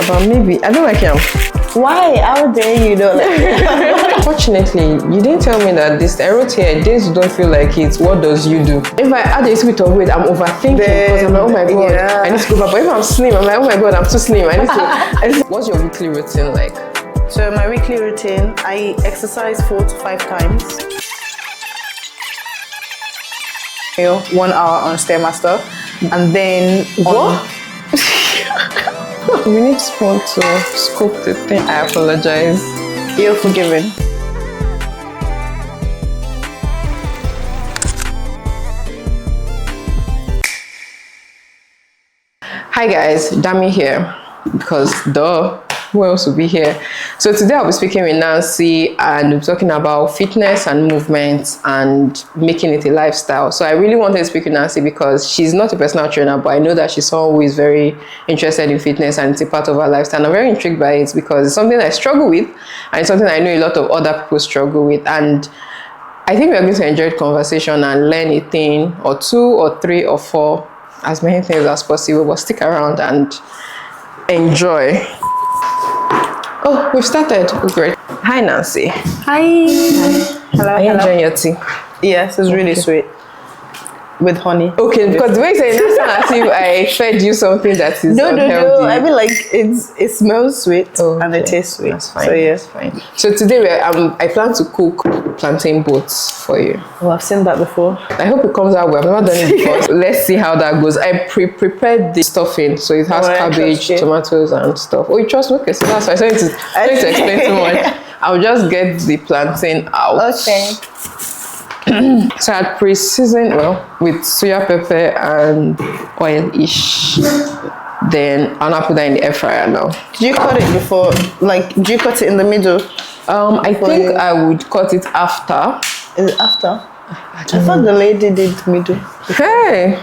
But maybe I don't like yam. Why? How dare you don't like yam? Fortunately, you didn't tell me that this. I wrote here, days you don't feel like it. What does you do? If I add a little bit of weight, I'm overthinking because I'm like, oh my god, yeah. I need to go back. But if I'm slim, I'm like, oh my god, I'm too slim. I need to. What's your weekly routine like? So my weekly routine, I exercise 4 to 5 times. 1 hour on Stairmaster, and then What? You need spoon to scoop the thing. I apologize. You're forgiven. Hi guys, Dami here, because duh, who else will be here? So today I'll be speaking with Nancy and we're talking about fitness and movement and making it a lifestyle. So I really wanted to speak with Nancy because she's not a personal trainer, but I know that she's someone who is very interested in fitness and it's a part of her lifestyle. And I'm very intrigued by it because it's something I struggle with and it's something I know a lot of other people struggle with. And I think we're going to enjoy the conversation and learn a thing or 2 or 3 or 4, as many things as possible, but stick around and enjoy. Oh, we've started. Oh, great. Hi, Nancy. Hi. Hello. Are you enjoying your tea? Yes, it's really sweet. With honey. Okay, because the way you say it, it's not as if I fed you something that is unhealthy. No. I mean, like it smells sweet and it tastes sweet. That's fine. So yeah, that's fine. So today I plan to cook plantain boats for you. Oh, I've seen that before. I hope it comes out well. I've never done it before. Let's see how that goes. I prepared the stuffing, so it has cabbage, tomatoes, and stuff. Oh, you trust me? Okay, so that's fine. So I need to explain too much. I'll just get the plantain out. Okay. So I had pre-seasoned with soya pepper and oil-ish. Then I'll put that in the air fryer now. Did you cut it before? Like, did you cut it in the middle? I think I would cut it after. Is it after? I thought the lady did middle. Hey,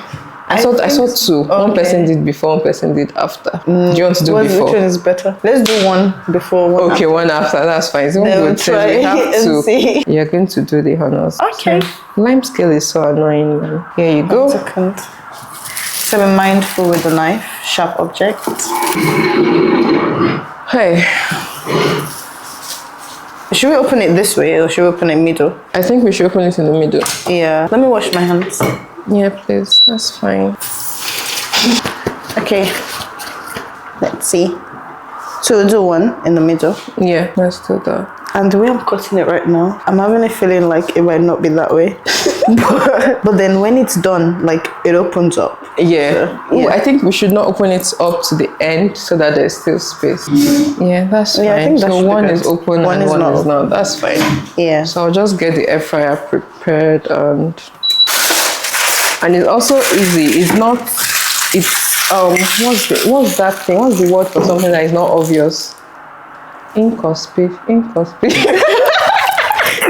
I saw 2. Okay. One person did before, one person did after. Do you want to do before? Which one is better? Let's do one before, one Okay, after. one after. That's fine. It's Then good. we'll try We have and to. see. You're going to do the honors. Okay. So, lime scale is so annoying, man. Here you go. 1 second. So be mindful with the knife. Sharp object. Hey, Should we open it this way or should we open it middle? I think we should open it in the middle. Yeah. Let me wash my hands. Yeah, please. That's fine. Okay. Let's see. So we'll do one in the middle. Yeah, let's do that. And the way I'm cutting it right now, I'm having a feeling like it might not be that way. but then when it's done, like it opens up. Yeah. So, yeah. Ooh, I think we should not open it up to the end so that there's still space. Yeah, that's fine. Yeah, I think that so should be one good. is open One and is one not is not. That's fine. Yeah. So I'll just get the air fryer prepared and it's also easy. It's not. It's what's that thing? What's the word for something that is not obvious? Inconspicuous.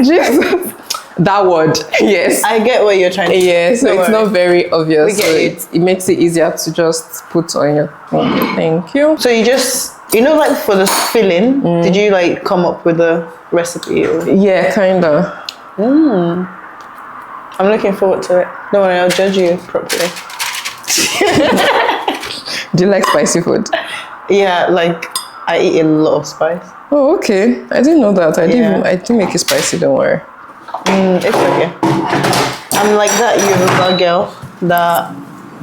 Jesus. That word, yes. I get what you're trying to say. Yeah, so it's not very obvious. We get So it makes it easier to just put on your thing. Thank you. So you just, like for the filling, did you like come up with a recipe? Or? Yeah, kinda. I'm looking forward to it. Don't worry, I'll judge you properly. Do you like spicy food? Yeah, like I eat a lot of spice. Oh, okay. I didn't know that. I didn't make it spicy, don't worry. It's okay. I'm like that Yoruba girl that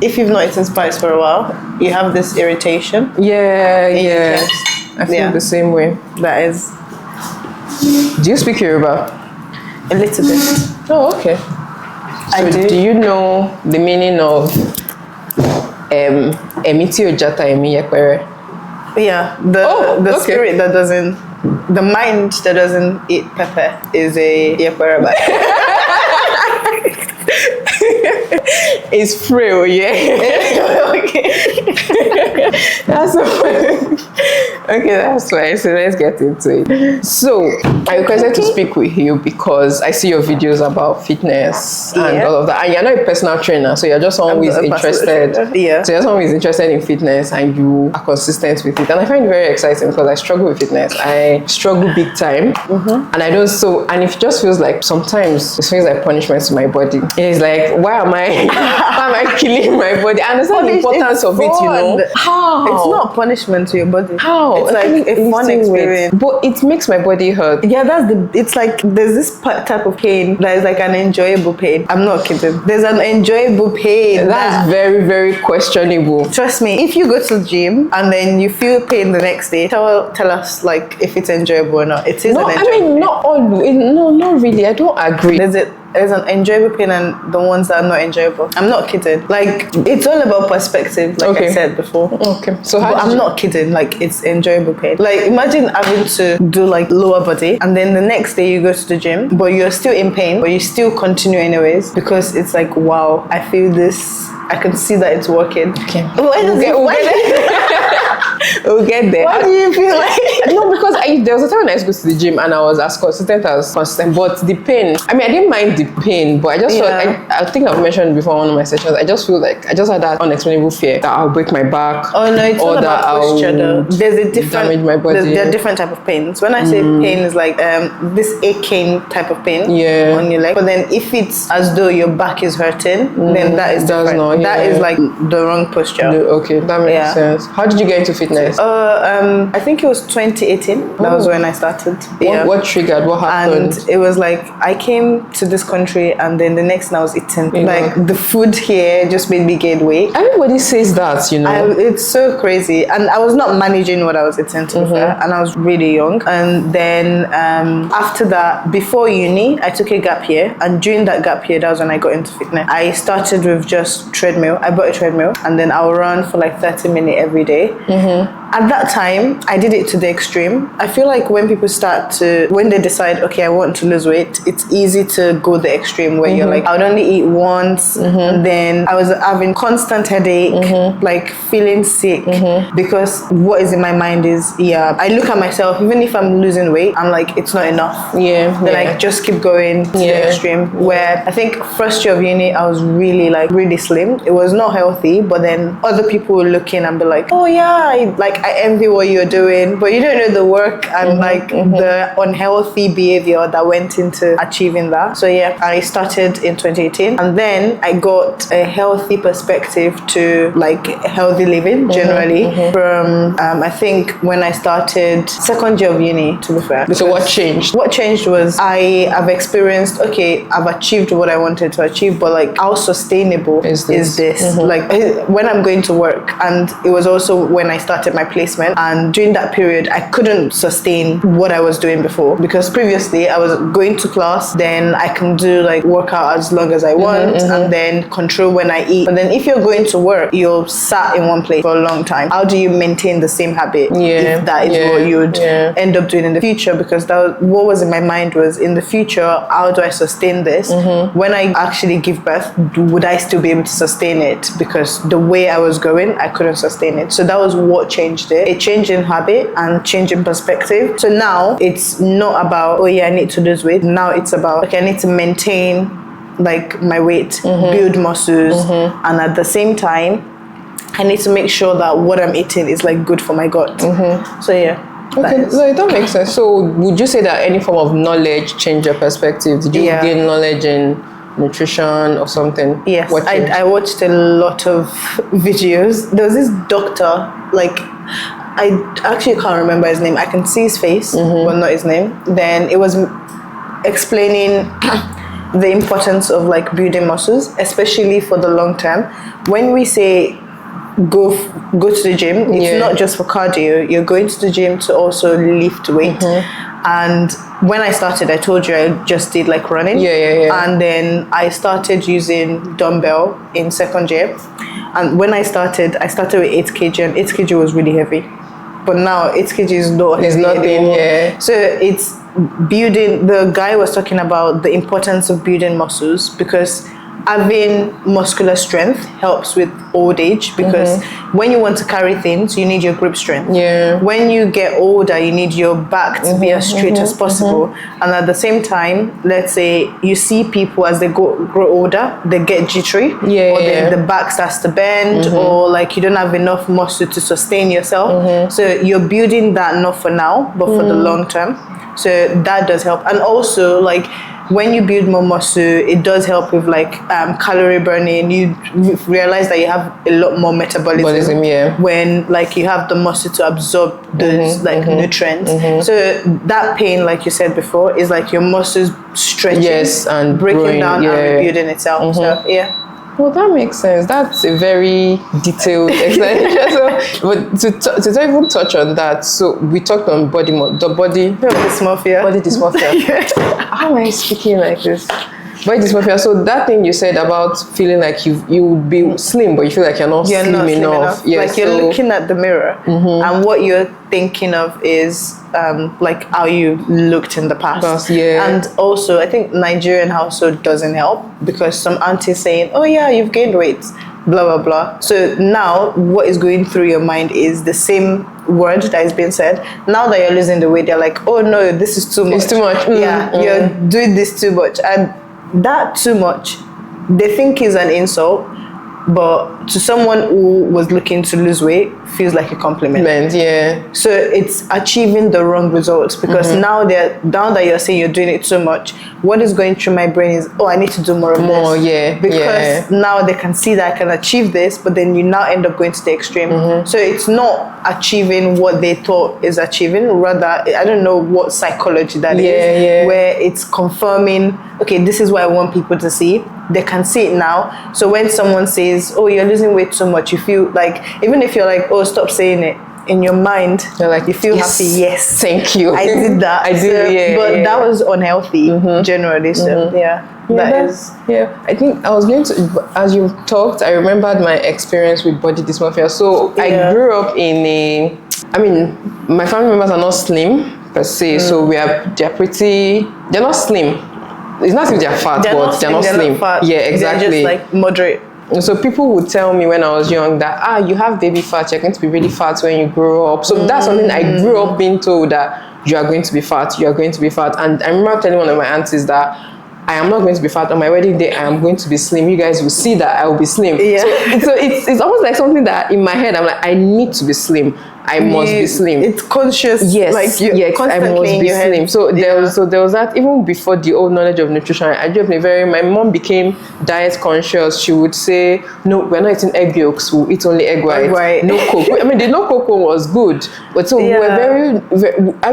if you've not eaten spice for a while, you have this irritation. Yeah. I feel the same way. That is Do you speak Yoruba? a little bit. Oh, okay. I So do. do you know the meaning of Emiti Ojata Emi Yekpere? Yeah, the okay. spirit that doesn't, the mind that doesn't eat pepper is a yekwereba. It's frail, yeah. Okay. That's so funny. Okay, that's fine. So let's get into it. So I requested to speak with you because I see your videos about fitness and all of that. And you're not a personal trainer, so you're just someone who is interested. Yeah. So you're someone who is interested in fitness and you are consistent with it. And I find it very exciting because I struggle with fitness. I struggle big time. And I don't and it just feels like sometimes it feels like punishment to my body. It's like, why am I killing my body? I understand the importance of it, you know. How? It's not punishment to your body. How? It's like a fun experience. But it makes my body hurt. Yeah, it's like there's this type of pain that is like an enjoyable pain. I'm not kidding. There's an enjoyable pain. That's very, very questionable. Trust me, if you go to the gym and then you feel pain the next day, tell us like if it's enjoyable or not. It is no, an enjoyable I mean, pain. not all. No, not really. I don't agree. There's an enjoyable pain and the ones that are not enjoyable. I'm not kidding. Like, it's all about perspective, like I said before. Okay. So I'm not kidding. Like, it's enjoyable pain. Like, imagine having to do like lower body and then the next day you go to the gym, but you're still in pain, but you still continue anyways because it's like, wow, I feel this. I can see that it's working. Okay. We'll get there. Why do you feel like? No, because there was a time when I used to go to the gym and I was as consistent, but the pain. I mean, I didn't mind the pain, but I just felt. I think I've mentioned before in one of my sessions. I just feel like I just had that unexplainable fear that I'll break my back. Oh no, it's all about posture. Though. There's a different damage my body. There are different type of pains. When I say pain, is like this aching type of pain on your leg. But then if it's as though your back is hurting, then that is different. That is like the wrong posture. Okay, that makes sense. How did you get into fitness? I think it was 2018. That was when I started. What triggered? What happened? And it was like I came to this country and then the next thing I was eating. Like the food here just made me gain weight. Everybody says that, you know. It's so crazy. And I was not managing what I was eating to be fair. And I was really young. And then after that, before uni, I took a gap year. And during that gap year, that was when I got into fitness. I started with just treadmill. I bought a treadmill and then I'll run for like 30 minutes every day. At that time, I did it to the extreme. I feel like when people when they decide, okay, I want to lose weight, it's easy to go the extreme where you're like, I would only eat once. And then I was having constant headache, like feeling sick because what is in my mind is, I look at myself, even if I'm losing weight, I'm like, it's not enough. Then I just keep going to the extreme where I think first year of uni, I was really slim. It was not healthy, but then other people will look in and be like, oh yeah, I envy what you're doing, but you don't know the work and the unhealthy behavior that went into achieving that. So I started in 2018 and then I got a healthy perspective to like healthy living generally from I think when I started second year of uni, to be fair. So what changed? What changed was I have experienced, I've achieved what I wanted to achieve, but like how sustainable is this? Like when I'm going to work, and it was also when I started my placement, and during that period I couldn't sustain what I was doing before because previously I was going to class, then I can do like workout as long as I want and then control when I eat. But then if you're going to work, you're sat in one place for a long time. How do you maintain the same habit if that is what you would end up doing in the future? Because what was in my mind was, in the future, how do I sustain this? When I actually give birth, would I still be able to sustain it? Because the way I was going, I couldn't sustain it. So that was what changed it. A change in habit and change in perspective. So now it's not about, I need to lose weight. Now it's about, I need to maintain like my weight, build muscles, and at the same time, I need to make sure that what I'm eating is like good for my gut. So okay, so that makes sense. So would you say that any form of knowledge changed your perspective? Did you gain knowledge in nutrition or something? Yes, I watched a lot of videos. There was this doctor, like I actually can't remember his name. I can see his face, but not his name. Then it was explaining the importance of like building muscles, especially for the long term. When we say go to the gym, it's not just for cardio. You're going to the gym to also lift weight. And when I started, I told you I just did like running. And then I started using dumbbell in second year. And when I started with 8 kg, and 8 kg was really heavy. But now 8 kg is not heavy. It's nothing, So it's building. The guy was talking about the importance of building muscles because having muscular strength helps with old age, because when you want to carry things, you need your grip strength. Yeah. When you get older, you need your back to be as straight as possible. And at the same time, let's say you see people as they grow older, they get jittery, Yeah, or then the back starts to bend, or like you don't have enough muscle to sustain yourself. So you're building that not for now, but for the long term. So that does help. And also, like, when you build more muscle, it does help with like calorie burning. You realize that you have a lot more metabolism when like you have the muscle to absorb those nutrients. So that pain, like you said before, is like your muscles stretching, and breaking growing, down and rebuilding itself. So yeah. Well, that makes sense. That's a very detailed explanation. But to even touch on that, so we talked on body dysmorphia. Body dysmorphia. How am I speaking like this? Body dysmorphia. So that thing you said about feeling like you would be slim, but you feel like you're not slim enough. Yeah, like you're looking at the mirror, and what you're thinking of is like how you looked in the past. And also, I think Nigerian household doesn't help, because some auntie saying, "Oh yeah, you've gained weight," blah blah blah. So now, what is going through your mind is the same word that is being said. Now that you're losing the weight, they're like, "Oh no, this is too much. It's too much." Yeah, you're doing this too much, and that too much, they think is an insult, but to someone who was looking to lose weight, feels like a compliment. So it's achieving the wrong results, because now that you're saying you're doing it so much, what is going through my brain is, oh, I need to do more of this. Because now they can see that I can achieve this, but then you now end up going to the extreme. So it's not achieving what they thought is achieving, rather, I don't know what psychology that is, where it's confirming, okay, this is what I want people to see. They can see it now. So when someone says, oh, you're losing weight so much, you feel like, even if you're like, oh, stop saying it, in your mind, you're like, you feel happy. Yes, thank you. I did that. I did. But that was unhealthy generally. So I think I was going to, as you talked, I remembered my experience with body dysmorphia. So I grew up in my family members are not slim per se. So they're not slim. It's not if they're fat, but they're not slim. Yeah, exactly. They're just like moderate. So people would tell me when I was young that, you have baby fat, you're going to be really fat when you grow up. So that's something I grew up being told, that you are going to be fat, you are going to be fat. And I remember telling one of my aunties that I am not going to be fat. On my wedding day, I am going to be slim. You guys will see that I will be slim. Yeah. So it's almost like something that in my head, I'm like, I need to be slim. I must be slim. It's conscious. Yes, like I must be slim. So there was that. Even before the old knowledge of nutrition, I grew up my mom became diet conscious. She would say, no, we're not eating egg yolks, we'll eat only egg white. No cocoa. The no cocoa was good, but so we were very,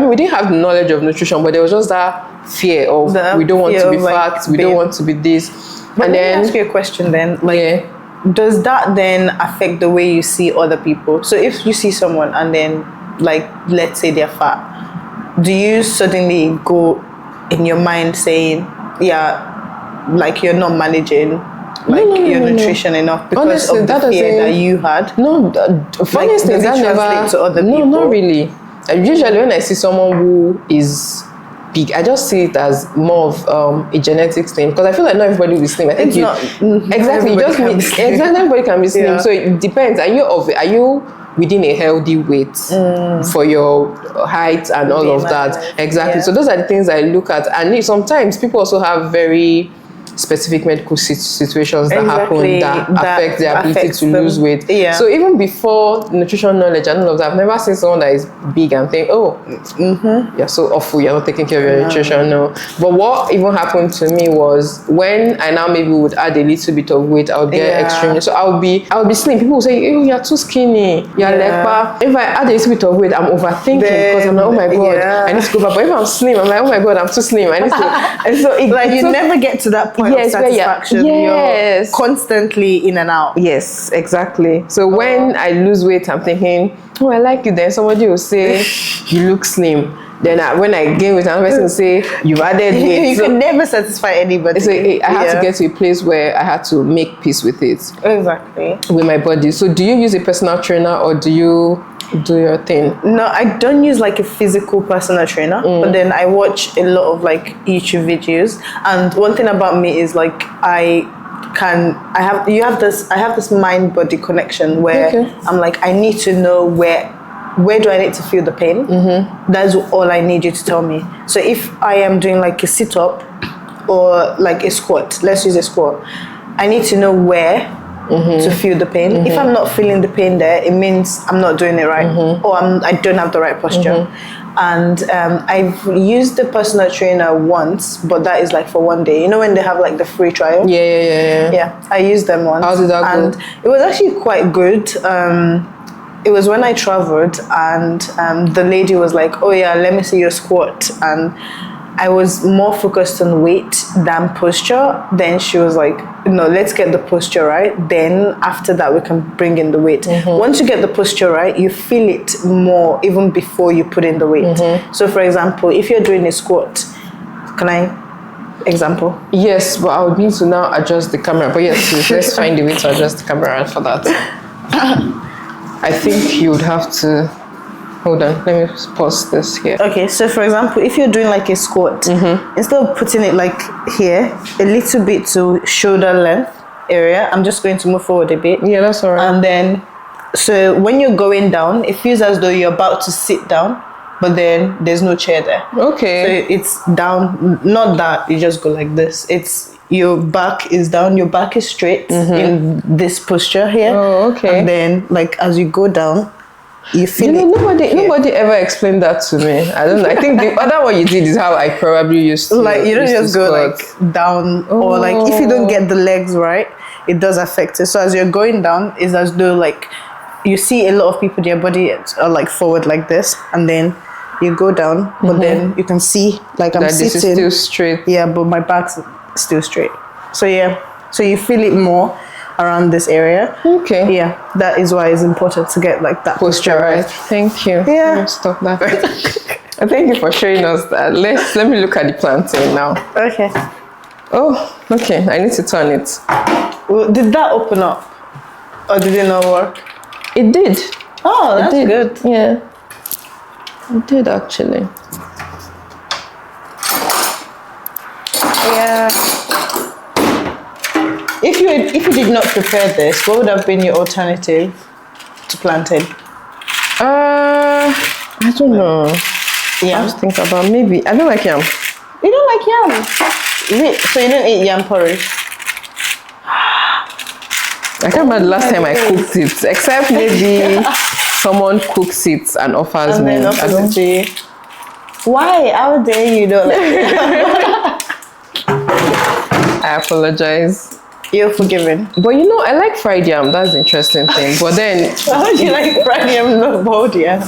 we didn't have the knowledge of nutrition, but there was just that fear of we don't want to be fat, we don't want to be this. But and then let me ask you a question then. Does that then affect the way you see other people? So if you see someone and then, like, let's say they're fat, do you suddenly go in your mind saying, like you're not managing your nutrition enough because honestly, of the fear that you had? No, funniest thing, that never to other people? No, not really. Usually when I see someone who is big, I just see it as more of a genetics thing, because I feel like not everybody will be slim. I think everybody can be slim. So it depends. Are you within a healthy weight for your height and all of that? Exactly. So those are the things I look at. And sometimes people also have very specific medical situations that happen that affect their ability to lose weight. So even before nutrition knowledge and all of that, I've never seen someone that is big and think, you're so awful, you're not taking care of your nutrition. No. But what even happened to me was when I now maybe would add a little bit of weight, I would get extremely. So I would be slim. People would say, oh, you're too skinny, you're leper. If I add a little bit of weight, I'm overthinking, because I'm like, oh my god, I need to go back. But if I'm slim, I'm like, oh my god, I'm too slim, I need to. And so you never get to that point. Yes, satisfaction. You're constantly in and out. Yes, exactly. So when I lose weight, I'm thinking, oh, I like you. Then somebody will say, you look slim. Then when I gain weight, another person will say, you've added weight. You can never satisfy anybody. So I had to get to a place where I had to make peace with it. Exactly. With my body. So do you use a personal trainer, or do you do your thing? No, I don't use like a physical personal trainer, but then I watch a lot of like YouTube videos. And one thing about me is like I I have this mind body connection where I'm like, I need to know where do I need to feel the pain. That's all I need you to tell me. So if I am doing like a sit up or like a squat, let's use a squat, I need to know where to feel the pain. If I'm not feeling the pain there, it means I'm not doing it right, or I don't have the right posture. And I've used the personal trainer once, but that is like for one day. You know when they have like the free trial? Yeah, I used them once. How did that go? And it was actually quite good. It was when I traveled, and the lady was like, oh yeah, let me see your squat. And I was more focused on weight than posture. Then she was like, no, let's get the posture right. Then after that, we can bring in the weight. Once you get the posture right, you feel it more even before you put in the weight. So for example, if you're doing a squat, can I example? Yes, but I would need to now adjust the camera. But yes, please, let's find a way to adjust the camera for that. I think you would have to... Hold on, let me pause this here. Okay, so for example, if you're doing like a squat, instead of putting it like here, a little bit to shoulder length area, I'm just going to move forward a bit. Yeah, that's all right. And then, so when you're going down, it feels as though you're about to sit down, but then there's no chair there. Okay. So it's down, not that, you just go like this. It's your back is down, your back is straight in this posture here. Oh, okay. And then like as you go down, you feel nobody ever explained that to me. I don't know. I think the other one you did is how I probably used to. Like you don't just go like down, or like if you don't get the legs right, it does affect it. So as you're going down, it's as though like you see a lot of people, their body are like forward like this, and then you go down, but then you can see like I'm sitting. This is still straight. Yeah, but my back's still straight. So yeah, so you feel it more around this area. Okay. Yeah, that is why it's important to get like that posture right. Thank you. Yeah. Stop that. Thank you for showing us that. Let me look at the plantain now. Okay. Oh, okay. I need to turn it. Well, did that open up, or did it not work? It did. Oh, that's good. Yeah. It did actually. Yeah. If you did not prepare this, what would have been your alternative to plantain? I don't know. Yeah. I was thinking about maybe. I don't like yam. You don't like yam? So you don't eat yam porridge? I can't remember the last time I cooked it, except maybe someone cooks it and offers me. I don't. To you. Why? How dare you don't like yam? I apologize. You're forgiven. But you know, I like fried yam. That's the interesting thing. But then... How do you like fried yam, not boiled yam?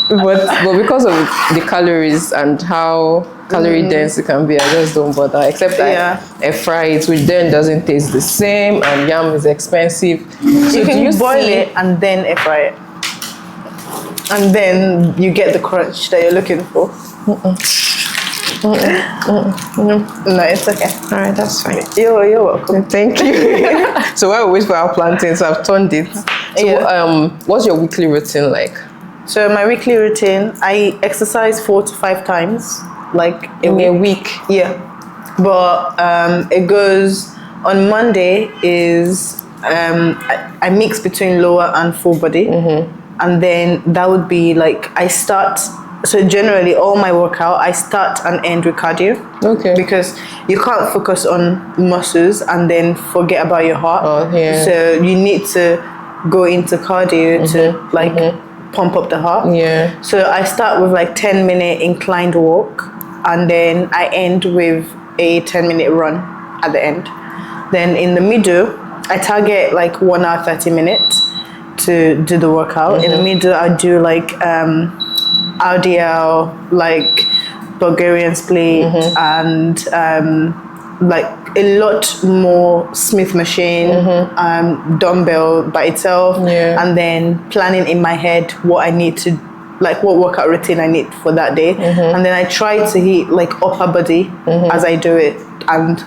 But because of the calories and how calorie dense it can be, I just don't bother. Except I fry it, which then doesn't taste the same, and yam is expensive. So you can boil it and then air fry it. And then you get the crunch that you're looking for. No, it's okay. All right, that's fine. You're welcome. Thank you. So while we wait for our plantain, so I've turned it. So what's your weekly routine like? So my weekly routine, I exercise 4 to 5 times, like in a week. Yeah, but it goes on Monday is I mix between lower and full body, and then that would be like I start. So generally, all my workout, I start and end with cardio. Okay. Because you can't focus on muscles and then forget about your heart. Oh, yeah. So you need to go into cardio to like pump up the heart. Yeah. So I start with like 10-minute inclined walk, and then I end with a 10-minute run at the end. Then in the middle, I target like 1 hour 30 minutes to do the workout. In the middle, I do like RDL, like Bulgarian split, and like a lot more Smith machine, dumbbell by itself, and then planning in my head what I need to, like what workout routine I need for that day, and then I try to hit like upper body as I do it, and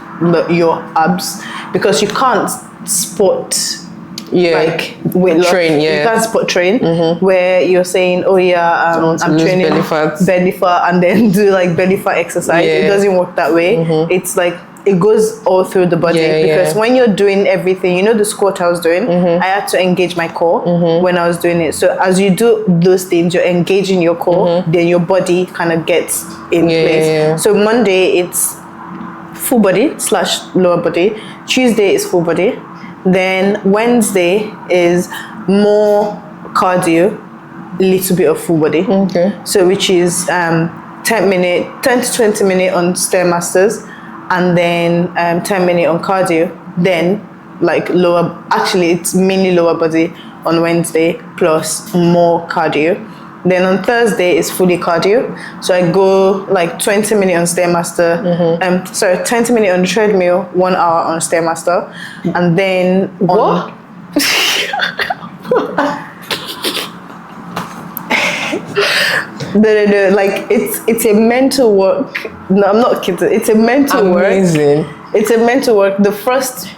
your abs, because you can't spot like weight loss. Train, you can't spot train where you're saying, oh yeah, I'm training belly fat and then do like belly fat exercise. It doesn't work that way. It's like it goes all through the body, because when you're doing everything, you know, the squat I was doing, I had to engage my core when I was doing it. So as you do those things, you're engaging your core, then your body kind of gets in place. So Monday it's full body / lower body. Tuesday is full body. Then Wednesday is more cardio, little bit of full body. So which is 10 to 20 minutes on Stairmasters, and then 10 minutes on cardio. Then like actually it's mainly lower body on Wednesday plus more cardio. Then on Thursday is fully cardio. So I go like 20 minutes on Stairmaster, 20 minutes on the treadmill, 1 hour on Stairmaster, and then what? No, like it's a mental work. No, I'm not kidding. It's a mental work. It's a mental work. The first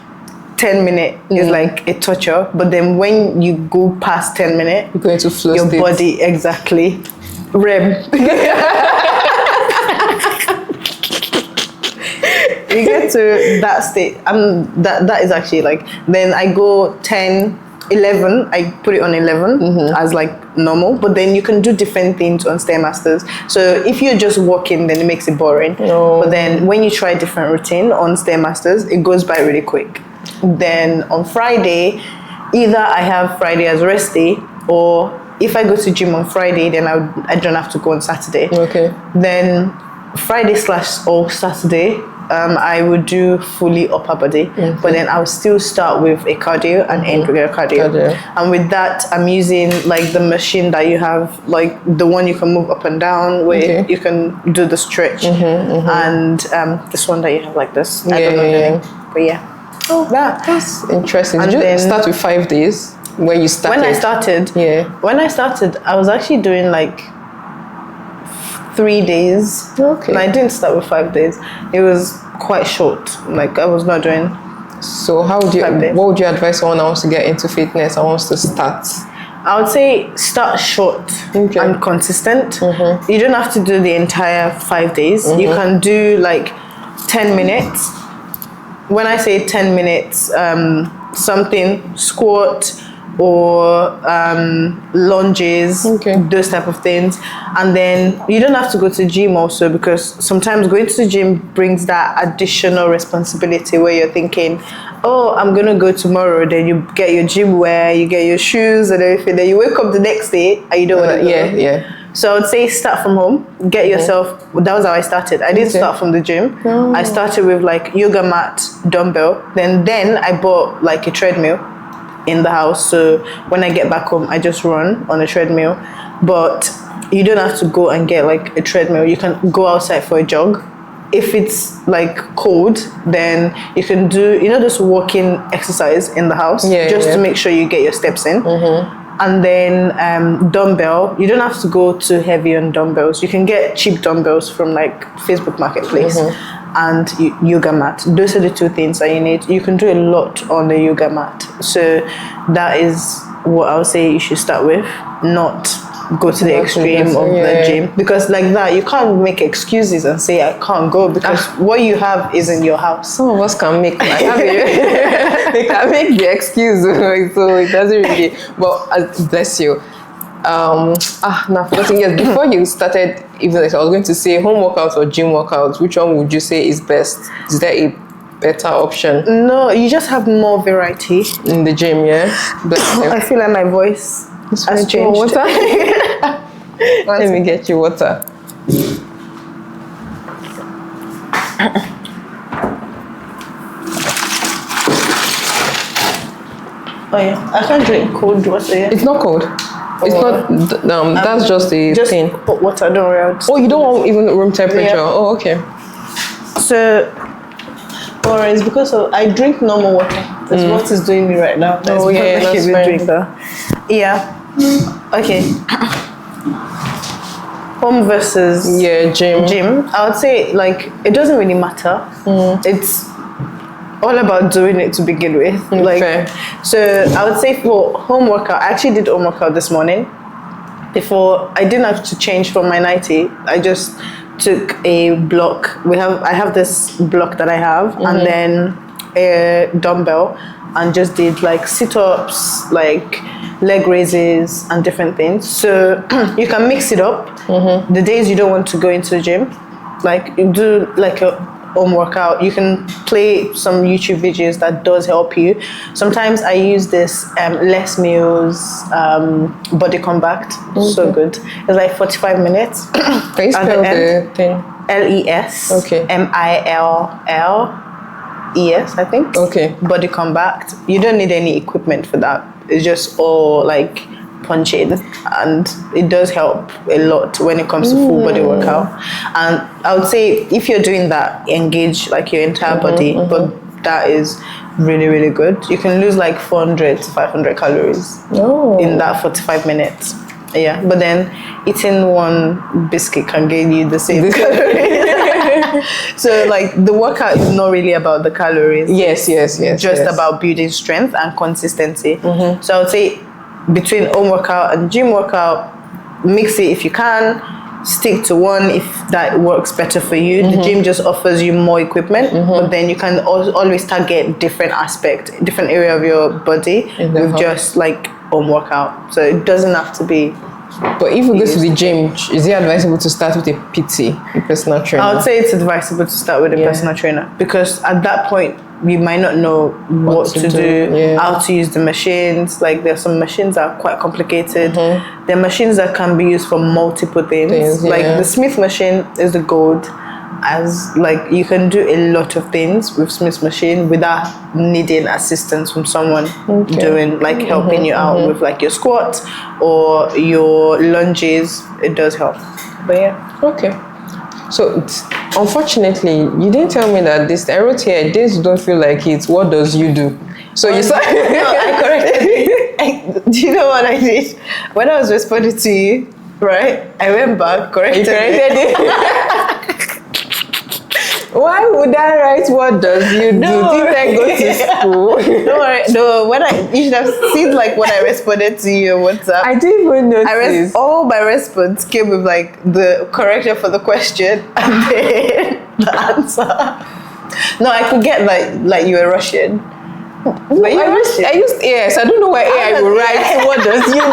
10 minutes is like a torture, but then when you go past 10 minutes, you're going to flow your state. body exactly REM. You get to that state. That is actually like, then I go 10, 11, I put it on 11 as like normal, but then you can do different things on Stairmasters. So if you're just walking, then it makes it boring. But then when you try different routine on Stairmasters, it goes by really quick. Then on Friday, either I have Friday as rest day, or if I go to gym on Friday, then I don't have to go on Saturday. Then Friday / or Saturday, I would do fully upper body, but then I would still start with a cardio and end with a cardio. And with that, I'm using like the machine that you have, like the one you can move up and down, where you can do the stretch, and this one that you have like this. I don't know the name, but yeah. That's interesting. And did you start with 5 days when you started? When I started, I was actually doing like 3 days. And I didn't start with 5 days. It was quite short. Like I was not doing. So what would you advise someone else to get into fitness and wants to start? I would say start short and consistent. You don't have to do the entire 5 days. You can do like 10 minutes. When I say 10 minutes, something squat or lunges, those type of things. And then you don't have to go to the gym also, because sometimes going to the gym brings that additional responsibility where you're thinking, oh, I'm going to go tomorrow. Then you get your gym wear, you get your shoes and everything. Then you wake up the next day and you don't want to go. So I would say start from home, get yourself, that was how I started. I didn't start from the gym. I started with like yoga mat, dumbbell. Then I bought like a treadmill in the house. So when I get back home, I just run on a treadmill. But you don't have to go and get like a treadmill. You can go outside for a jog. If it's like cold, then you can do, this walking exercise in the house, to make sure you get your steps in. And then dumbbell, you don't have to go too heavy on dumbbells. You can get cheap dumbbells from like Facebook Marketplace, and yoga mat. Those are the two things that you need. You can do a lot on the yoga mat. So that is what I would say you should start with, not go to the extreme of the gym, because like that you can't make excuses and say I can't go, because what you have is in your house. Some of us can make they can make the excuse, so it doesn't really. But bless you. Now forgetting, yes, before you started, even like I was going to say home workouts or gym workouts, which one would you say is best? Is there a better option? No, you just have more variety in the gym. Bless you. I feel like my voice has changed. Water? Let me get you water. Oh yeah, I can't drink cold water. It's not cold. It's not. That's just a thing. Hot water. Don't worry. You don't want even room temperature. Oh, okay. So, or it's because I drink normal water. That's what is doing me right now. That's fine. Yeah. Okay. Home versus gym. I would say like it doesn't really matter. It's all about doing it to begin with. So I would say for home workout, I actually did home workout this morning. Before, I didn't have to change from my nightie. I just took a block. I have this block that I have, and then a dumbbell, and just did like sit-ups, like leg raises and different things. So you can mix it up. The days you don't want to go into the gym, like you do like a home workout, you can play some YouTube videos that does help you. Sometimes I use this Les Mills body compact. So good. It's like 45 minutes. Can you spell the thing? LES. Okay. MILLES, I think. Okay. Body compact. You don't need any equipment for that. It's just all like punching, and it does help a lot when it comes to full body workout. And I would say if you're doing that, engage like your entire body, but that is really, really good. You can lose like 400 to 500 calories in that 45 minutes. Yeah, but then eating one biscuit can gain you the same calories. So like the workout is not really about the calories. Yes. Just about building strength and consistency. So I would say between home workout and gym workout, mix it if you can. Stick to one if that works better for you. The gym just offers you more equipment, but then you can always target different area of your body with just like home workout. So it doesn't have to be. But if we go to the gym, is it advisable to start with a PT, a personal trainer? I would say it's advisable to start with a personal trainer, because at that point you might not know what to do, how to use the machines. Like there's some machines that are quite complicated. There are machines that can be used for multiple things. Like the Smith machine is the gold, as like you can do a lot of things with Smith's machine without needing assistance from someone doing like helping you out with like your squats or your lunges. It does help. But yeah. Okay. So unfortunately, you didn't tell me that this. I wrote here, days you don't feel like it. What does you do? So you said. No, I corrected it. Do you know what I did? When I was responding to you, right? I went back, corrected it. Why would I write what does you do? Didn't I go to school? No, you should have seen like when I responded to you on WhatsApp. I didn't even notice. All my response came with like the correction for the question and then the answer. No, I could get like you were Russian. But I used AI, I don't know why AI will write what does you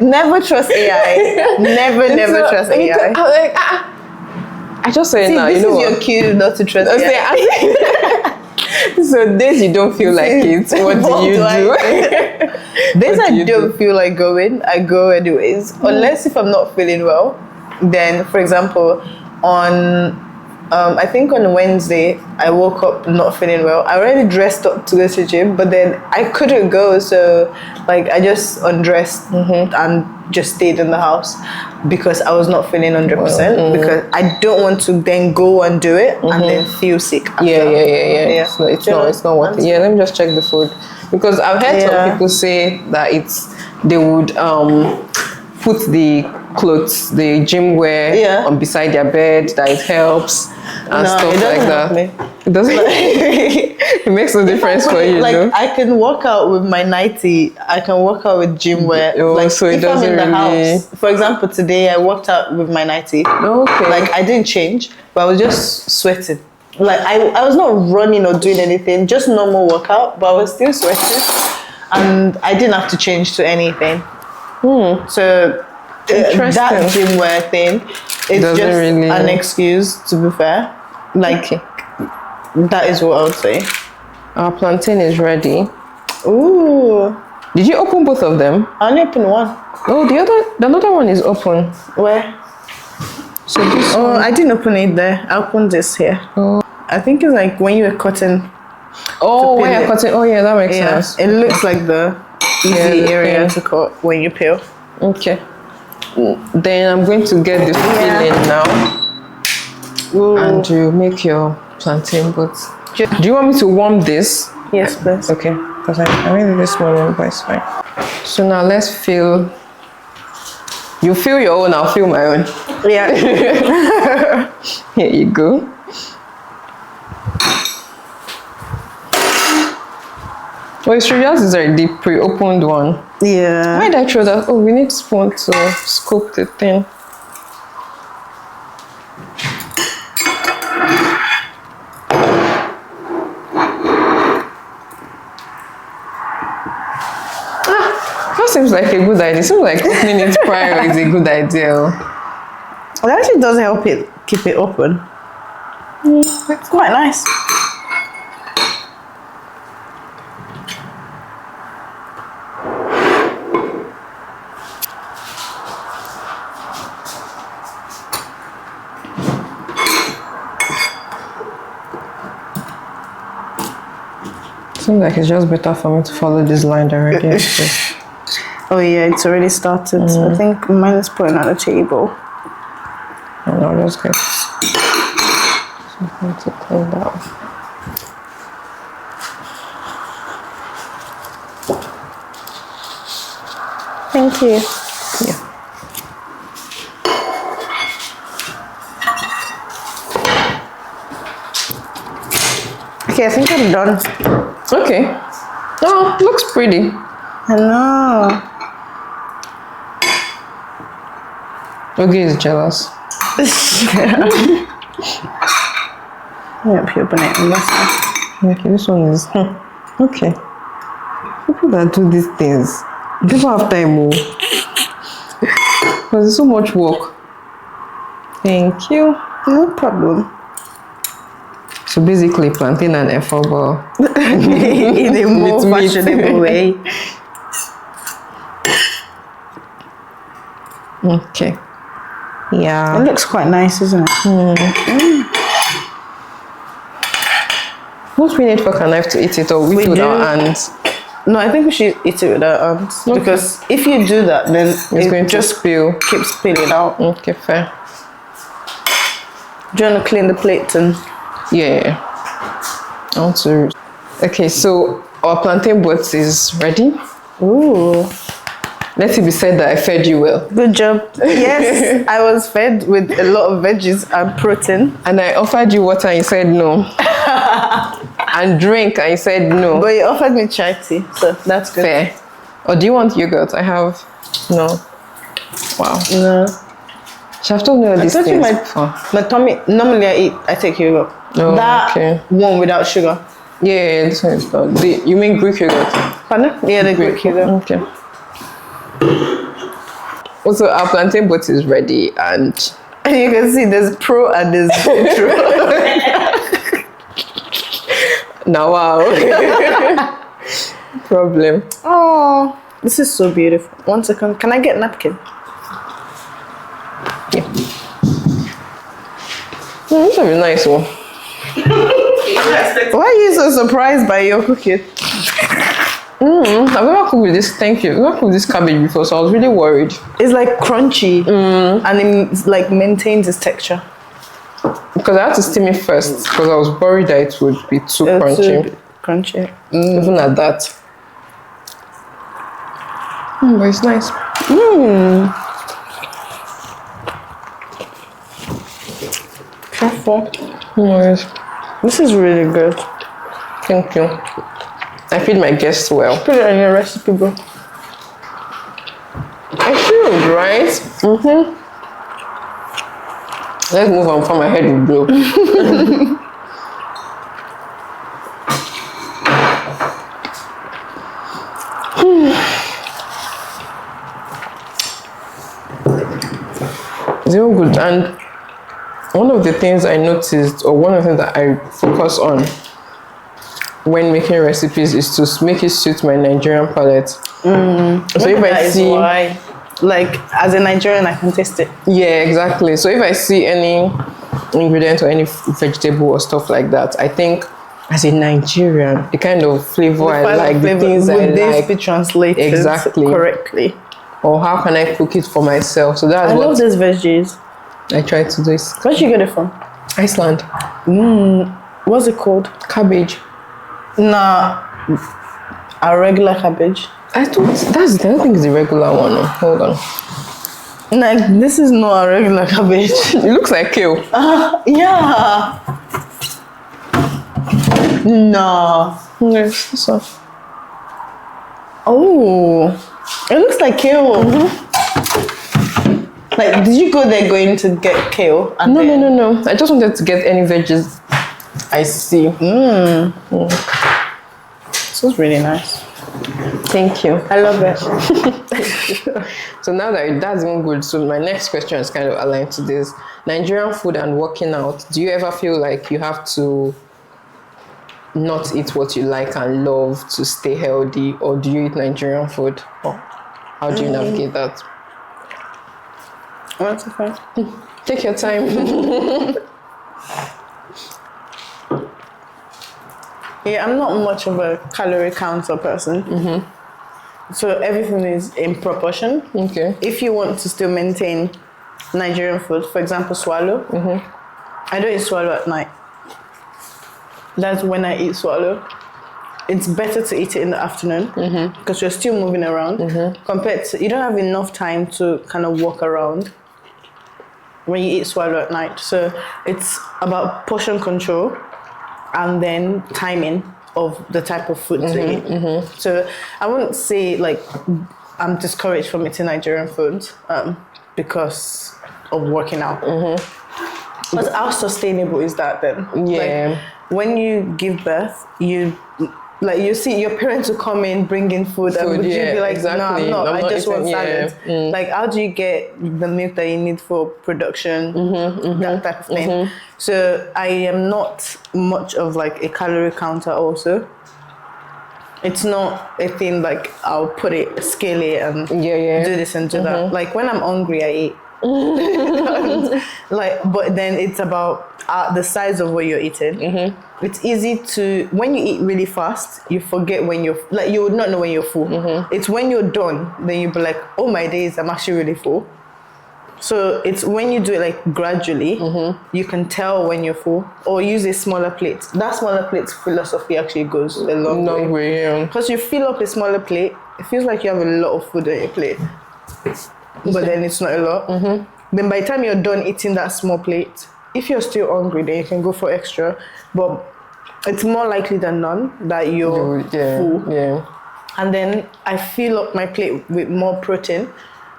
do. Never trust AI. Never trust AI. I'm like, I just say now, you know what? This is your cue not to trust AI. So days you don't feel like it, what do you do? Days I don't feel like going, I go anyways. Unless if I'm not feeling well, then for example, on I think on Wednesday I woke up not feeling well. I already dressed up to go to the gym, but then I couldn't go, so like I just undressed and just stayed in the house because I was not feeling 100%. Because I don't want to then go and do it and then feel sick after. Yeah. It's not what. Yeah, let me just check the food, because I've heard some people say that they would put the clothes, the gym wear on beside their bed, that it helps and stuff like that. It doesn't. It makes no difference for you. Like know? I can work out with my nightie. I can work out with gym wear. Like so if I'm in the house, for example, today I worked out with my nightie. Okay. Like I didn't change, but I was just sweating. Like I was not running or doing anything, just normal workout, but I was still sweating, and I didn't have to change to anything. So that gym wear thing is just an excuse, to be fair. Like that is what I would say. Our plantain is ready. Ooh. Did you open both of them? I only opened one. Oh, the other one is open. Where? So this one. I didn't open it there. I opened this here. Oh. I think it's like when you were cutting. Oh, when you're cutting. Oh yeah, that makes sense. It looks like the easy area to cut when you peel. Okay. Then I'm going to get the filling now. Ooh. And you make your plantain, but do you want me to warm this? Yes, please. Okay, because I made it this morning, but it's fine. So now let's fill. You fill your own, I'll fill my own. Yeah. Here you go. Oh, it's true, yours is already pre-opened one. Yeah. Why did I throw that? Oh, we need spoon to scoop the thing. seems like a good idea. It seems like opening it prior is a good idea. It actually does help it keep it open. It's quite nice. Seems like it's just better for me to follow this line directly. Oh yeah, it's already started. I think mine is putting on the table. No, that's good. So I need to clean that off. Thank you. Yeah. Okay, I think I'm done. Okay. Oh, looks pretty. I know. Okay, is jealous. Yep, you open it on this side. Okay, this one is okay. People that do these things, they don't have time more. Because it's so much work. Thank you. No problem. So basically, plantain and effort ball. In a more With meat. fashionable way. Okay. Yeah. It looks quite nice, isn't it? Don't we need fork and knife to eat it, or we do with do. our hands? No, I think we should eat it with our hands. Okay. Because if you do that, then It's it going to just spill. keeps spilling out. Okay, fair. Do you want to clean the plates and... Yeah. I want to. Okay, so our plantain boat is ready. Ooh. Let it be said that I fed you well. Good job. Yes, I was fed with a lot of veggies and protein. And I offered you water and you said no. And drink and you said no. But you offered me chai tea, so that's good. Fair. Or do you want yogurt? I have no. Wow. No. She have told me all these I told you things my, before. my tummy, normally I take yogurt. Oh, that okay. one without sugar. Yeah, this one is not. You mean Greek yogurt? Pardon? Yeah, the Greek yogurt. Okay. Also, our plantain boat is ready, and You can see there's pro and there's intro. now wow. Problem. Oh, this is so beautiful. 1 second. Can I get a napkin? Yeah. This will be nice one. Why are you so surprised by your cooking? I've never cooked with this. Thank you. I've never cooked with this cabbage before, so I was really worried. It's like crunchy and it like maintains its texture. Because I had to steam it first, because I was worried that it would be too crunchy. Crunchy. Even at that. But it's nice. Careful. Nice. This is really good. Thank you. I feed my guests well. Put it on your recipe, bro. I should, right? Let's move on before my head will blow. It's even good. And one of the things I noticed, or one of the things that I focus on when making recipes, is to make it suit my Nigerian palate. So if I see, why, like, as a Nigerian, I can taste it. yeah, exactly. So if I see any ingredient or any vegetable or stuff like that, I think as a Nigerian, the kind of flavor I like, the things I would this like, be translated Exactly. correctly? or how can I cook it for myself. So that's I love what these veggies. I try to do. Where'd you get it from? Iceland. What's it called? Cabbage. Nah, a regular cabbage. I don't think it's the regular one. No. Hold on. Like, this is not a regular cabbage. It looks like kale. Yeah. No. Yes, this one. Oh, it looks like kale. Like, did you go there going to get kale? And No. I just wanted to get any veggies I see. This is really nice. Thank you. I love it. So now that's even good. So my next question is kind of aligned to this. Nigerian food and working out. Do you ever feel like you have to not eat what you like and love to stay healthy, or do you eat Nigerian food? Or how do you navigate that? That's okay. Take your time. Yeah, I'm not much of a calorie counter person. So everything is in proportion. Okay. If you want to still maintain Nigerian food, for example, swallow, I don't eat swallow at night. That's when I eat swallow. It's better to eat it in the afternoon because you're still moving around compared to, you don't have enough time to kind of walk around when you eat swallow at night. So it's about portion control and then timing of the type of food to eat. So I wouldn't say like I'm discouraged from eating Nigerian food because of working out. But how sustainable is that then? Yeah. Like, when you give birth, you see your parents will come in bringing food and would you be like, exactly. No, I'm not. I just want eating, salad. Like, how do you get the milk that you need for production, that type of thing? So I am not much of like a calorie counter also. It's not a thing like I'll put it, scale it and do this and do that. Like when I'm hungry, I eat. But then it's about the size of what you're eating. It's easy to, when you eat really fast, you forget when you're, like you would not know when you're full. It's when you're done, then you'll be like, oh my days, I'm actually really full. So it's when you do it like gradually, you can tell when you're full, or use a smaller plate. That smaller plate's philosophy actually goes a long way. Because you fill up a smaller plate, it feels like you have a lot of food on your plate. But then it's not a lot. Then by the time you're done eating that small plate, if you're still hungry, then you can go for extra. But it's more likely than none that you're full. And then I fill up my plate with more protein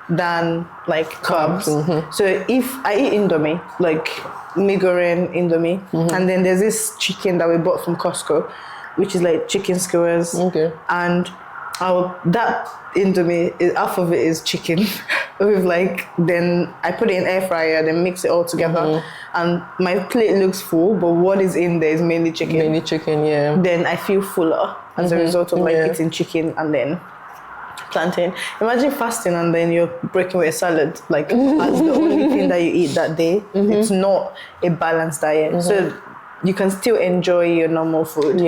than like carbs. So if I eat Indomie, like Migoreng Indomie, and then there's this chicken that we bought from Costco, which is like chicken skewers. And that Indomie, half of it is chicken. With like, then I put it in air fryer, then mix it all together, and my plate looks full, but what is in there is mainly chicken. Then I feel fuller as a result of like eating chicken and then plantain. Imagine fasting and then you're breaking with a salad, like as the only thing that you eat that day. It's not a balanced diet. So you can still enjoy your normal food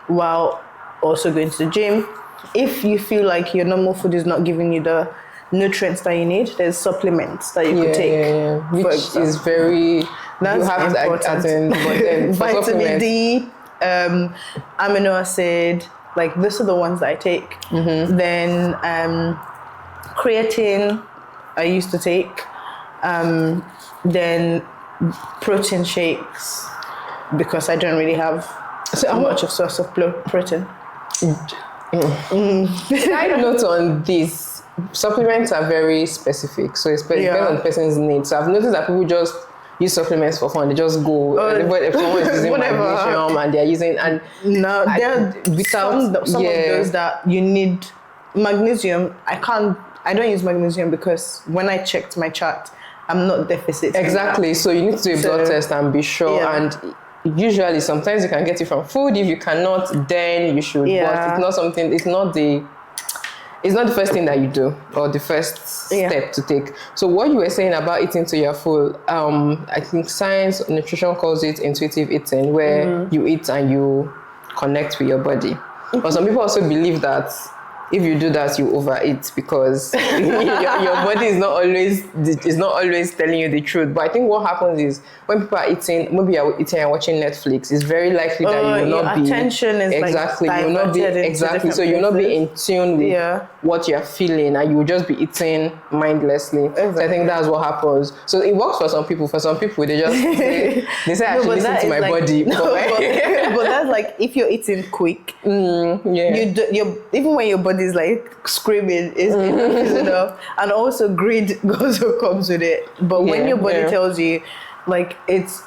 while also going to the gym. If you feel like your normal food is not giving you the nutrients that you need, there's supplements that you could take, which is very, that's you have important. To Vitamin D, amino acid, like those are the ones that I take. Then creatine I used to take, then protein shakes because I don't really have much of source of protein. Side note on this, supplements are very specific, so it depends on the person's needs. So I've noticed that people just use supplements for fun. They just go, if someone is using magnesium and they're using, and there are some of those that you need magnesium. I don't use magnesium because when I checked my chart, I'm not deficit. Exactly. So you need to do a blood test and be sure. And usually, sometimes you can get it from food. If you cannot, then you should. But it's not something. It's not the first thing that you do or the first step to take. So what you were saying about eating till you're full, I think science, nutrition calls it intuitive eating, where you eat and you connect with your body. But some people also believe that if you do that, you overeat because your body is not always telling you the truth. But I think what happens is when people are eating, maybe you're eating and watching Netflix, it's very likely that you will not be attention is exactly like you will not be exactly so you'll not be in tune with what you're feeling, and you will just be eating mindlessly. So I think that's what happens. So it works for some people. For some people, they just say I should listen to my body. But that's like if you're eating quick, even when your body is like screaming, is enough, and also greed also comes with it. But when your body tells you, like it's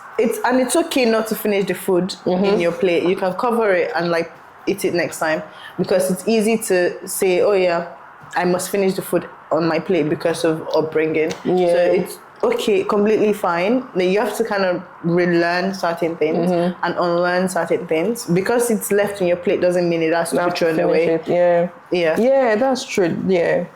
okay not to finish the food in your plate, you can cover it, and like eat it next time, because it's easy to say, oh yeah, I must finish the food on my plate because of upbringing. Yeah. So it's okay, completely fine. Then you have to kind of relearn certain things and unlearn certain things. Because it's left on your plate doesn't mean it has to be thrown away. Yeah, that's true. Yeah.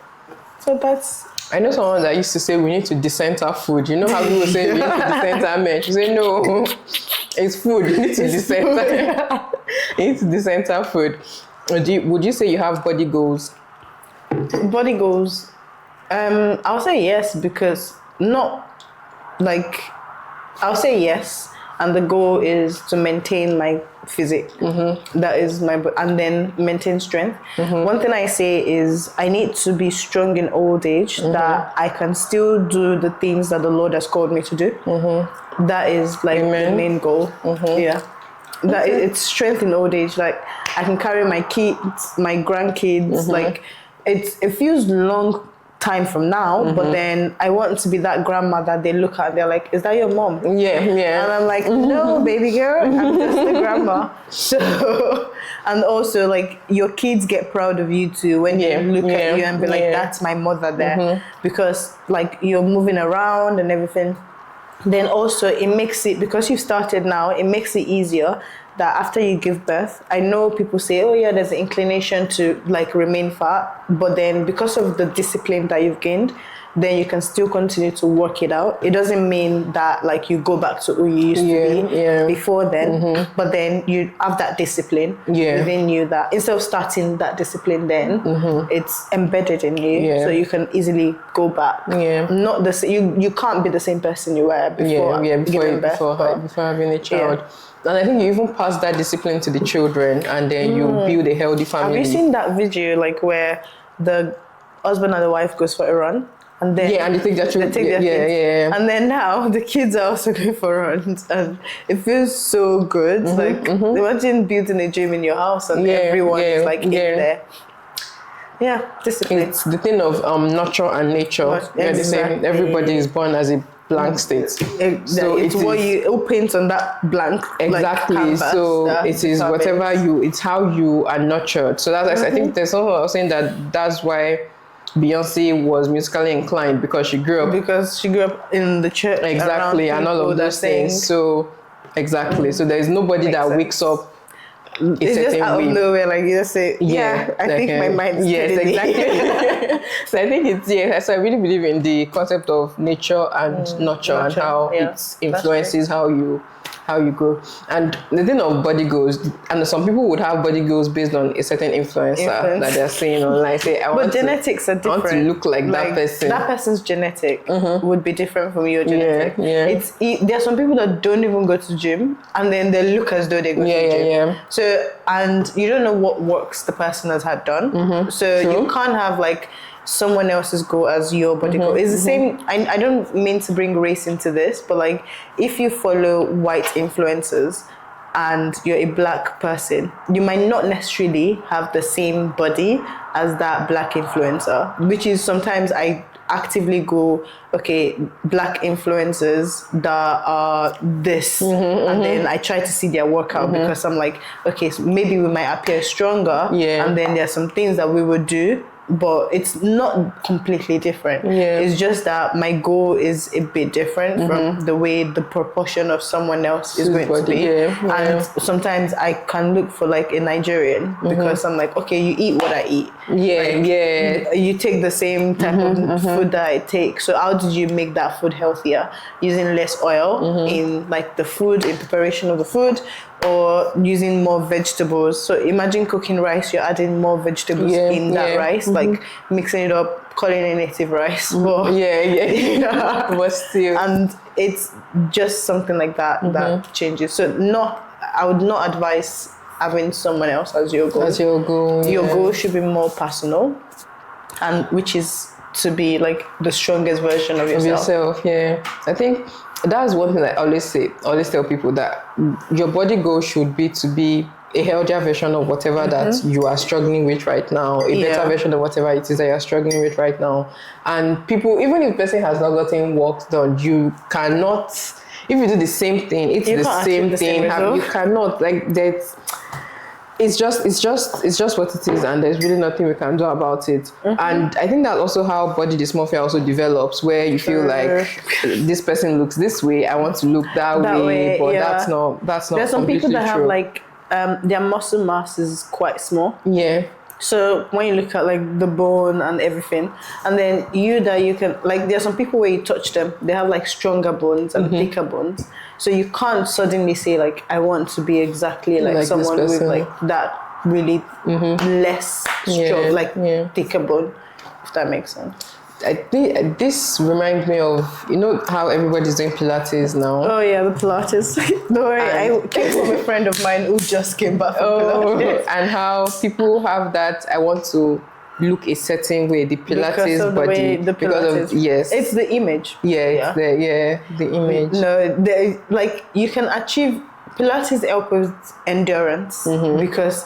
So that's... I know someone that used to say we need to decenter food. You know how people say we need to decenter men? She say no, it's food. You need to decenter. You need to decenter food. Would you say you have body goals? Body goals. I'll say yes, because not like, I'll say yes, and the goal is to maintain my physique. That is my, and then maintain strength. One thing I say is I need to be strong in old age, that I can still do the things that the Lord has called me to do. That is like the main goal. Yeah. That it's strength in old age. Like I can carry my kids, my grandkids. Like it feels long time from now, but then I want to be that grandmother they look at, they're like, is that your mom? Yeah. And I'm like, no, baby girl, I'm just the grandma. So, and also like your kids get proud of you too when they look at you and be like, that's my mother there, because like you're moving around and everything. Then also it makes it, because you started now, it makes it easier that after you give birth, I know people say, oh yeah, there's an inclination to like remain fat, but then because of the discipline that you've gained, then you can still continue to work it out. It doesn't mean that like you go back to who you used to be before then, but then you have that discipline within you, that instead of starting that discipline then, it's embedded in you, so you can easily go back. Not the you can't be the same person you were before giving birth, before having a child. And I think you even pass that discipline to the children, and then you build a healthy family. Have you seen that video like where the husband and the wife goes for a run? And then and they take their children. And then now the kids are also going for runs, and it feels so good. Like imagine building a gym in your house, and everyone is like in there. Yeah, discipline. It's the thing of nurture and nature. The same. Everybody is born as a blank state. So it's what you paint on that blank. Exactly. Like, canvas, so it is whatever it's how you are nurtured. So that's I think there's someone else saying that's why Beyonce was musically inclined, because she grew up in the church. Exactly, and all of those things. So exactly. So there is nobody that wakes up. It's just out of nowhere, like you just say, I think my mind is exactly. So I think it's so I really believe in the concept of nature and nurture and how it influences how you grow. And the thing of body goals, and some people would have body goals based on a certain influencer that they're saying online. Say, genetics are different. I want to look like that person. That person's genetic would be different from your genetic. There are some people that don't even go to gym, and then they look as though they go to gym. So, and you don't know what works the person has had done. So you can't have like someone else's goal as your body goal. It's the same. I don't mean to bring race into this, but like if you follow white influencers and you're a black person, you might not necessarily have the same body as that black influencer, which is sometimes I actively go, okay, black influencers that are this, and then I try to see their workout, because I'm like, okay, so maybe we might appear stronger, and then there's some things that we would do, but it's not completely different. It's just that my goal is a bit different from the way the proportion of someone else is going to be. And sometimes I can look for like a Nigerian, because I'm like, okay, you eat what I eat. You take the same type of food that I take. So how did you make that food healthier? Using less oil in like the food, in preparation of the food, or using more vegetables. So imagine cooking rice, you're adding more vegetables in that rice, like mixing it up, calling it native rice. But but still. And it's just something like that that changes. So I would not advise having someone else as your goal. Your goal should be more personal, and which is to be like the strongest version of yourself. I think that's one thing I always tell people, that your body goal should be to be a healthier version of whatever that you are struggling with right now, a better version of whatever it is that you're struggling with right now. And people, even if the person has not gotten work done, you cannot, if you do the same thing, it's the same thing, you cannot, like, it's just what it is, and there's really nothing we can do about it. And I think that's also how body dysmorphia also develops, where you feel like this person looks this way, I want to look that way, but that's not There's some people that have true. like their muscle mass is quite small. Yeah. So when you look at like the bone and everything, and then you can like, there are some people where you touch them, they have like stronger bones and thicker bones. So you can't suddenly say like, I want to be exactly like someone with like that really less strong, thicker bone, if that makes sense. I think this reminds me of, you know how everybody's doing Pilates now? Oh yeah, the Pilates. Don't worry, I came from a friend of mine who just came back from Pilates. And how people have that, I want to look a certain way, the Pilates body. Because of, yes. It's the image. Yeah, it's the image. No, like you can achieve, Pilates help with endurance because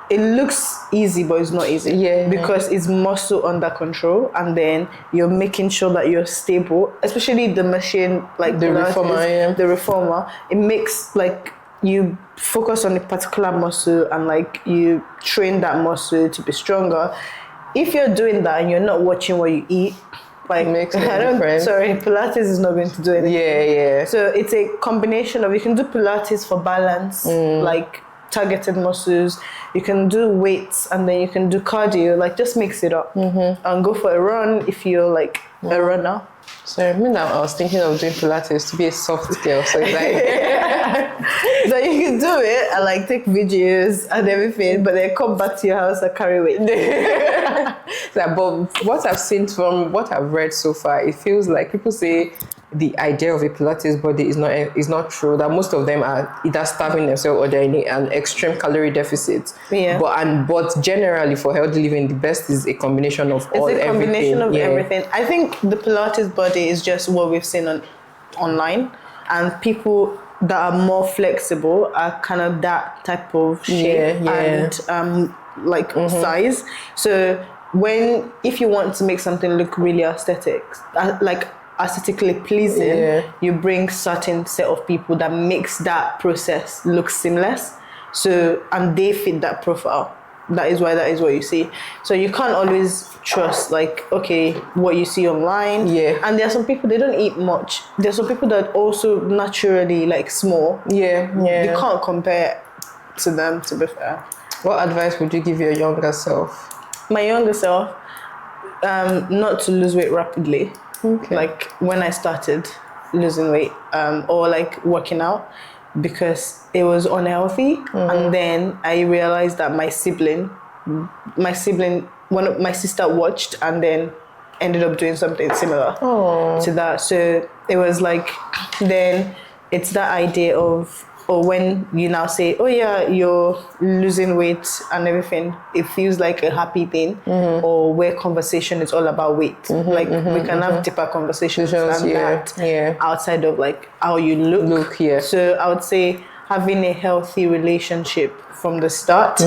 it looks easy, but it's not easy. Because it's muscle under control, and then you're making sure that you're stable. Especially the machine, like the Pilates, the reformer. It makes like you focus on a particular muscle, and like you train that muscle to be stronger. If you're doing that and you're not watching what you eat, like Pilates is not going to do anything. So it's a combination of, you can do Pilates for balance, like targeted muscles, you can do weights, and then you can do cardio, like just mix it up and go for a run if you're like a runner. So I was thinking of doing Pilates to be a soft girl, so it's like so you can do it and like take videos and everything, but then come back to your house and carry weight. But what I've seen from what I've read so far, it feels like people say the idea of a Pilates body is not true, that most of them are either starving themselves or they're in an extreme calorie deficit. But generally for healthy living, the best is a combination of everything. I think the Pilates body is just what we've seen online, and people that are more flexible are kind of that type of shape and size. So if you want to make something look really aesthetically pleasing, you bring certain set of people that makes that process look seamless, and they fit that profile. That is what you see. So you can't always trust what you see online. And there are some people, they don't eat much. There are some people that also naturally small. You can't compare to them, to be fair. What advice would you give your younger self? My younger self, not to lose weight rapidly. Like when I started losing weight or working out, because it was unhealthy. And then I realized that my sister watched and then ended up doing something similar to that. So it was then it's that idea of, or when you now say, oh yeah, you're losing weight and everything, it feels like a happy thing, or where conversation is all about weight. We can have deeper conversations than that outside of how you look. So I would say having a healthy relationship from the start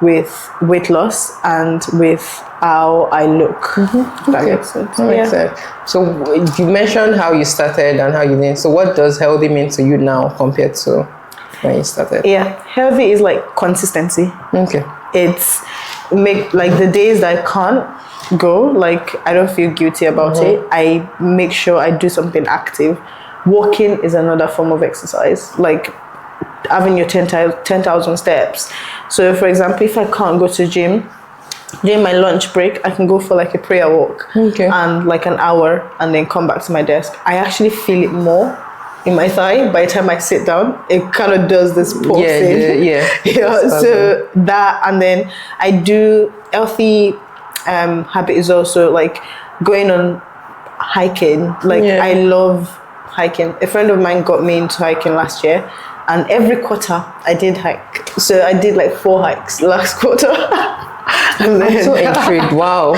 with weight loss and with how I look. That makes sense. That makes sense. So you mentioned how you started and how you did. So what does healthy mean to you now compared to when you started? Healthy is consistency. It's the days that I can't go, I don't feel guilty about it. I make sure I do something active. Walking is another form of exercise, having your 10,000 steps. So for example, if I can't go to gym, during my lunch break, I can go for a prayer walk and an hour, and then come back to my desk. I actually feel it more in my thigh by the time I sit down. It kind of does this pulsing. So that, and then I do healthy habit is also going on hiking. I love hiking. A friend of mine got me into hiking last year, and every quarter I did hike. So I did 4 hikes last quarter. And I'm so intrigued. Wow.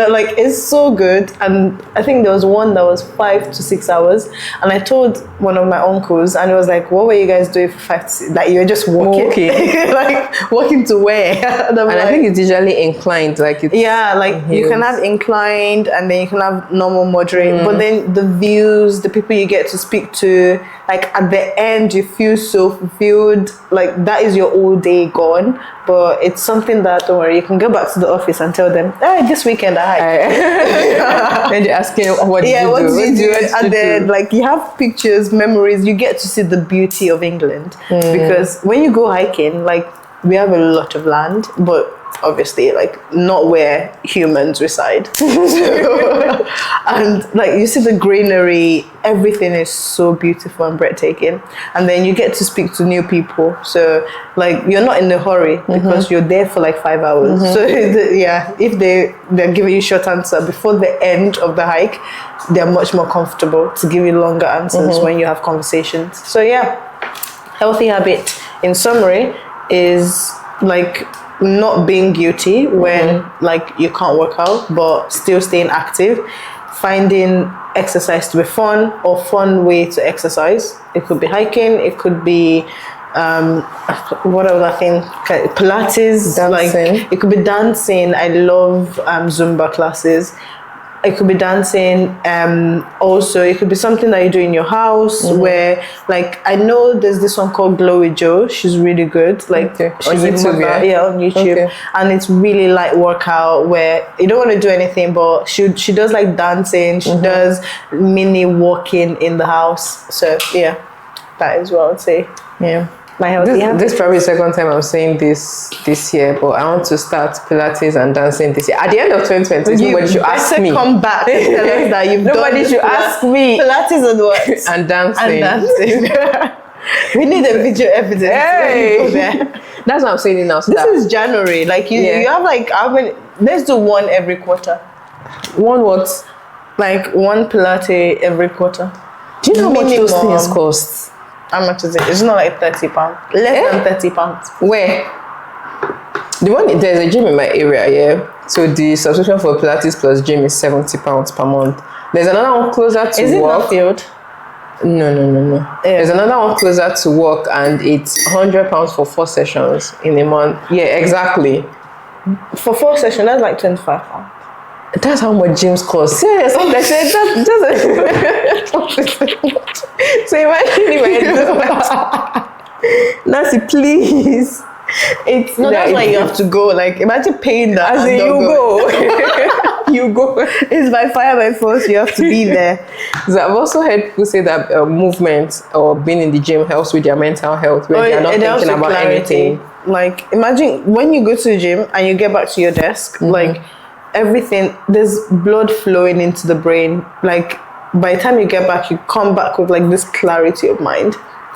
like it's so good. And I think there was one that was 5 to 6 hours. And I told one of my uncles, and it was like, what were you guys doing for 5 to 6? Like, you're just walking. Like, walking to where? And I think it's usually inclined. Like it's like you can have inclined, and then you can have normal, moderate. But then the views, the people you get to speak to, like at the end, you feel so fulfilled. Like that is your whole day gone. But it's something that, don't worry, you can go back to the office and tell them, this weekend I hiked. And you're asking, what did you do? And then like you have pictures, memories, you get to see the beauty of England. Because when you go hiking, like we have a lot of land, but obviously like not where humans reside. And like you see the greenery, everything is so beautiful and breathtaking. And then you get to speak to new people, so like you're not in a hurry because you're there for like 5 hours. So if they're giving you short answer before the end of the hike, they're much more comfortable to give you longer answers when you have conversations. So healthy habit in summary is like not being guilty when like you can't work out, but still staying active, finding exercise to be fun or fun way to exercise. It could be hiking, it could be what other thing, Pilates, dancing. Like it could be dancing. I love Zumba classes. It could be dancing. Also, it could be something that you do in your house where, like, I know there's this one called Glow with Joe. She's really good. Like, she's on YouTube, on YouTube. Okay. And it's really light workout where you don't want to do anything, but she does like dancing. She does mini walking in the house. So that is what I would say. Yeah. My healthy habit. This is probably the second time I'm saying this year, but I want to start Pilates and dancing this year. At the end of 2020, nobody should ask me. Come back and tell us that you've nobody done should ask me. Pilates and what? And dancing. We need a video evidence. Hey. That's what I'm saying now. So this is January. Like you have like how many? Let's do one every quarter. One what? Like one Pilates every quarter. Do you know how much those things cost? How much is it? It's not like £30. Less than £30. Where? There's a gym in my area, so the subscription for Pilates plus gym is £70 per month. There's another one closer to Is it work. Northfield? No. Yeah. There's another one closer to work, and it's £100 for 4 sessions in a month. Yeah, exactly. For 4 sessions, that's like £25. That's how much gyms cost. Serious? I said so imagine if I do that. Nancy, please. It's no, that's why you have to go. Like, imagine paying that. As in, you go. You go. It's by fire by force. You have to be there. So I've also heard people say that movement or being in the gym helps with their mental health when they're not thinking about anything. Like, imagine when you go to the gym and you get back to your desk, like everything, there's blood flowing into the brain. Like, by the time you get back, you come back with like this clarity of mind.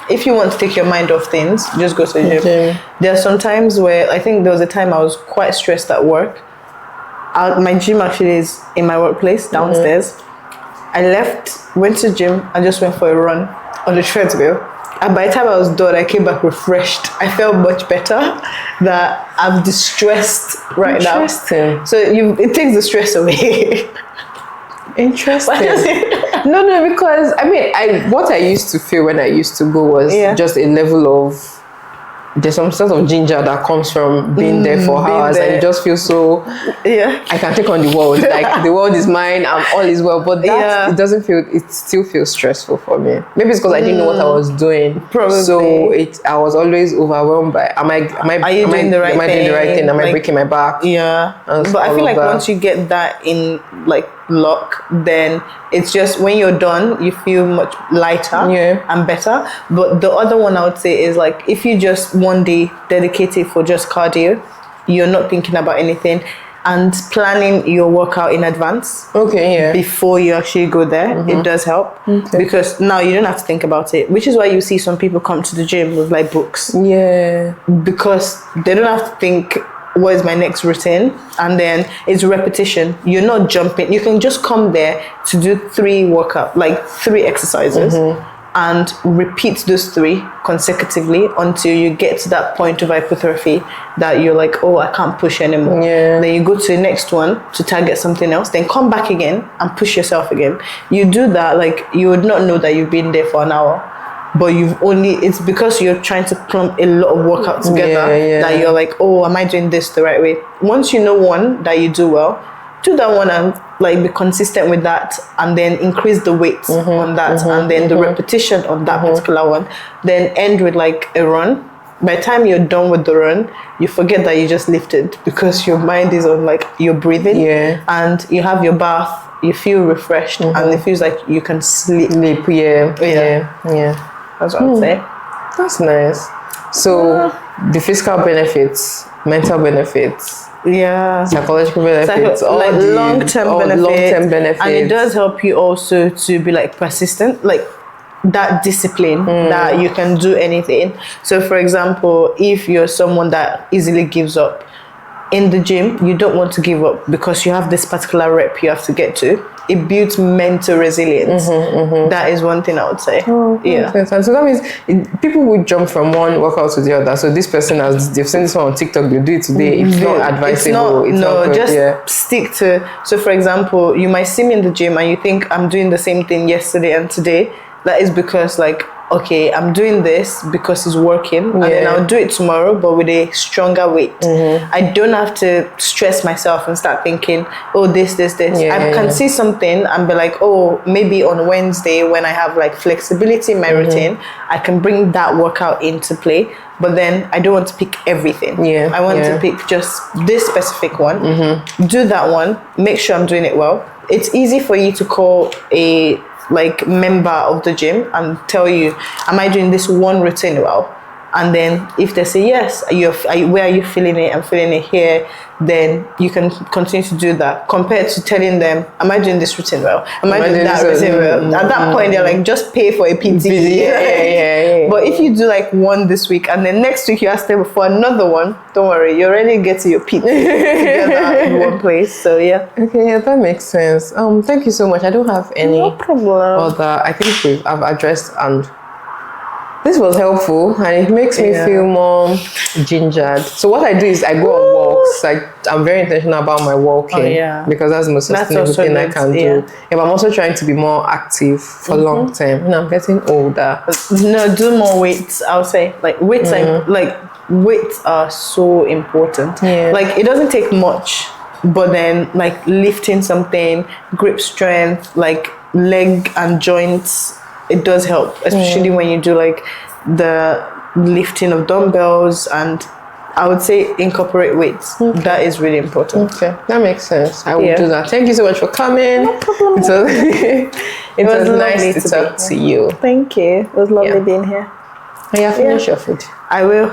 If you want to take your mind off things, just go to the gym. There are some times where I think there was a time I was quite stressed at work. My gym actually is in my workplace downstairs. I left, went to the gym, and just went for a run on the treadmill. And by the time I was done, I came back refreshed. I felt much better. That I'm distressed right now. Interesting. So it takes the stress away. Interesting. No, because I mean, what I used to feel when I used to go was just a level of, there's some sort of ginger that comes from being there for hours, and you just feel so, I can take on the world. Like, the world is mine, all is well. But that, it still feels stressful for me. Maybe it's because I didn't know what I was doing. Probably. So I was always overwhelmed by, am I doing the right thing? Am I breaking my back? Yeah. But I feel like once you get that in like lock, then it's just when you're done, you feel much lighter and better. But the other one I would say is like, if you just one day dedicate it for just cardio, you're not thinking about anything, and planning your workout in advance before you actually go there, it does help, because now you don't have to think about it, which is why you see some people come to the gym with like books, because they don't have to think, what is my next routine? And then it's repetition. You're not jumping. You can just come there to do 3 exercises, and repeat those 3 consecutively until you get to that point of hypertrophy that you're like, oh, I can't push anymore. Yeah. Then you go to the next one to target something else, then come back again and push yourself again. You do that, like, you would not know that you've been there for an hour, but it's because you're trying to clump a lot of workout together that you're like, oh, am I doing this the right way? Once you know one that you do well, do that one and like be consistent with that, and then increase the weight on that, and then the repetition of that particular one, then end with like a run. By the time you're done with the run, you forget that you just lifted because your mind is on like you're breathing, and you have your bath, you feel refreshed, and it feels like you can sleep. That's what I'd say. That's nice. So the physical benefits, mental benefits, psychological benefits, all like the long-term benefits, and it does help you also to be like persistent, like that discipline that you can do anything. So for example, if you're someone that easily gives up in the gym, you don't want to give up because you have this particular rep you have to get to. It builds mental resilience. That is one thing I would say. And so that means people would jump from one workout to the other. So this person they've seen this one on TikTok, they'll do it today. It's not advisable. It's not just stick to. So for example, you might see me in the gym and you think I'm doing the same thing yesterday and today. That is because like, okay, I'm doing this because it's working, and then I'll do it tomorrow, but with a stronger weight. I don't have to stress myself and start thinking, oh, this. I can see something and be like, oh, maybe on Wednesday when I have like flexibility in my routine, I can bring that workout into play. But then I don't want to pick everything. I want to pick just this specific one, do that one, make sure I'm doing it well. It's easy for you to call a like member of the gym and tell you, am I doing this one routine well? And then if they say yes, where are you feeling it? I'm feeling it here. Then you can continue to do that, compared to telling them, am I doing this routine well? Am I doing that routine well? At that point, they're like, just pay for a PT. But if you do like one this week and then next week you ask them for another one, don't worry, you already get to your PT together in one place. So okay, that makes sense. Thank you so much. I don't have any other. I think I've addressed, and this was helpful, and it makes me feel more gingered. So what I do is I go on walks. I'm very intentional about my walking because that's the most sustainable thing I can do. But I'm also trying to be more active for long term. And I'm getting older. No, do more weights. I'll say like weights. Weights are so important. Like it doesn't take much, but then like lifting something, grip strength, like leg and joints. It does help, especially when you do like the lifting of dumbbells, and I would say incorporate weights. That is really important. Okay, that makes sense. I will do that. Thank you so much for coming. No problem. It was nice to talk to you. Thank you. It was lovely being here. Finish your food. I will.